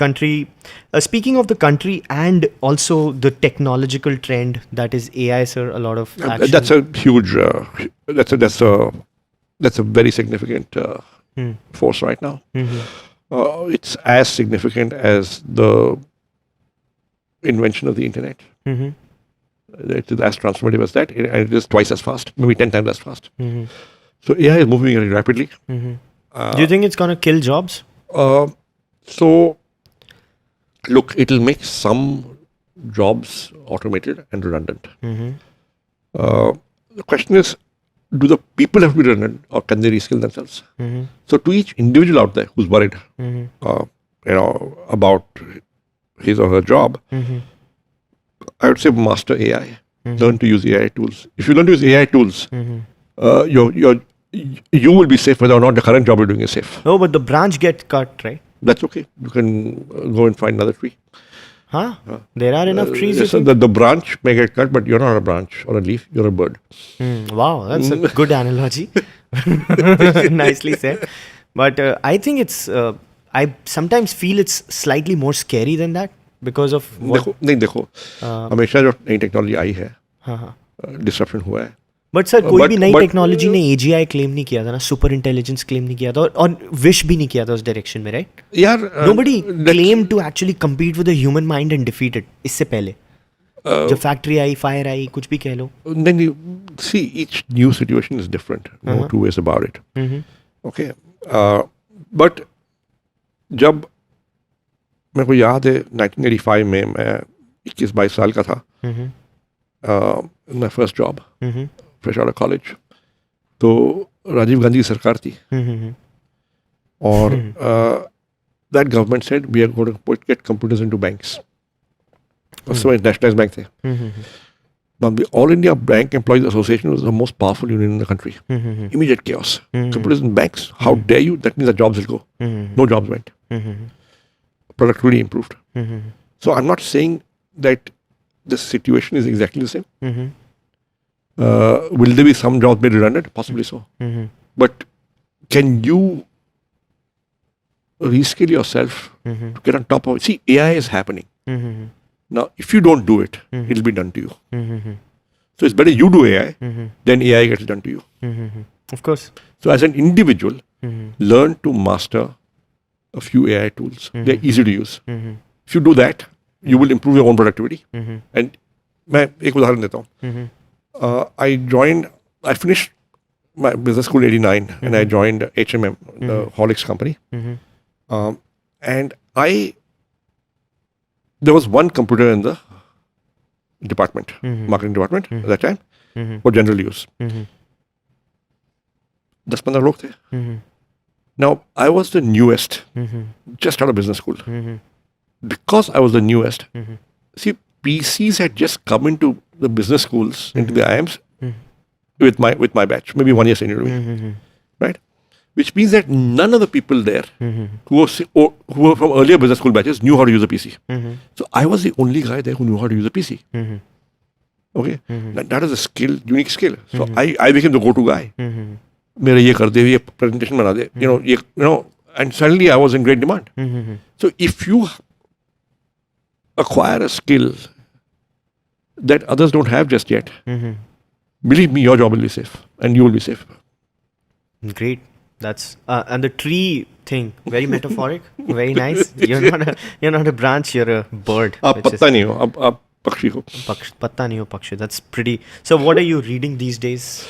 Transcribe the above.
country. Speaking of the country and also the technological trend that is AI, sir, a lot of action. That's a huge. That's a very significant force right now. It's as significant as the invention of the internet. It is as transformative as that, and it is twice as fast, maybe 10 times as fast. So AI is moving very rapidly. Do you think it's going to kill jobs? So, look, it'll make some jobs automated and redundant. The question is, do the people have to be redundant, or can they reskill themselves? So, to each individual out there who's worried, about his or her job, I would say master AI. Learn to use AI tools. If you learn to use AI tools, you will be safe whether or not the current job you're doing is safe. No, but the branch gets cut, right? That's okay. You can go and find another tree. Huh? There are enough trees. You So think? the branch may get cut, but you're not a branch or a leaf. You're a bird. Wow, that's a good analogy. Nicely said. But I think it's. I sometimes feel it's slightly more scary than that because of what. नहीं देखो हमेशा जो नई technology आई है हाँ. Disruption हुआ है. But sir कोई भी नई but- टेक्नोलॉजी ने AGI क्लेम नहीं किया था ना, सुपर इंटेलिजेंस क्लेम नहीं किया था और विश भी नहीं किया था उस डायरेक्शन में, राइट? यार Nobody claimed to actually compete with the human mind and defeat it. इससे पहले जब फैक्ट्री आई, फायर आई, कुछ भी कह लो. then you see each new situation is different. No two ways about it. Okay. But जब मेरे को याद है 1985 में मैं 21-22 साल का था. My first job, fresh out of college. तो राजीव गांधी की सरकार थी और that government said we are going to get computers into banks. उस समय nationalized bank थे. Now the All India Bank Employees Association was the most powerful union in the country. Immediate chaos. Computers in banks. How dare you? That means the jobs will go. No jobs went. Productivity improved. So I'm not saying that the situation is exactly the same. Will there be some jobs made redundant? Possibly so. But can you reskill yourself to get on top of it? See, AI is happening. Now, if you don't do it, it'll be done to you. So it's better you do AI than AI gets done to you. Of course. So as an individual, learn to master a few AI tools. They're easy to use. If you do that, you will improve your own productivity. And मैं एक उदाहरण देता हूँ. I finished my business school in 89 and I joined HMM, the Horlicks company. And there was one computer in the department, marketing department at that time, for general use. 10-15 लोग थे. Now, I was the newest, just out of business school. Because I was the newest, see, PCs had just come into the business schools, into the IIMs, with my batch, maybe 1 year senior to me, right? Which means that none of the people there who were from earlier business school batches knew how to use a PC. So I was the only guy there who knew how to use a PC. Okay, that is a skill, unique skill. So I became the go-to guy. मेरा ये कर दे, ये presentation बना दे, and suddenly I was in great demand. So if you acquire a skill that others don't have just yet, believe me, your job will be safe and you will be safe. Great. That's and the tree thing, very metaphoric, very nice. You're not a branch, you're a bird. आप पत्ता नहीं हो, आप पक्षी हो. पत्ता नहीं हो, पक्षी. That's pretty. So what are you reading these days?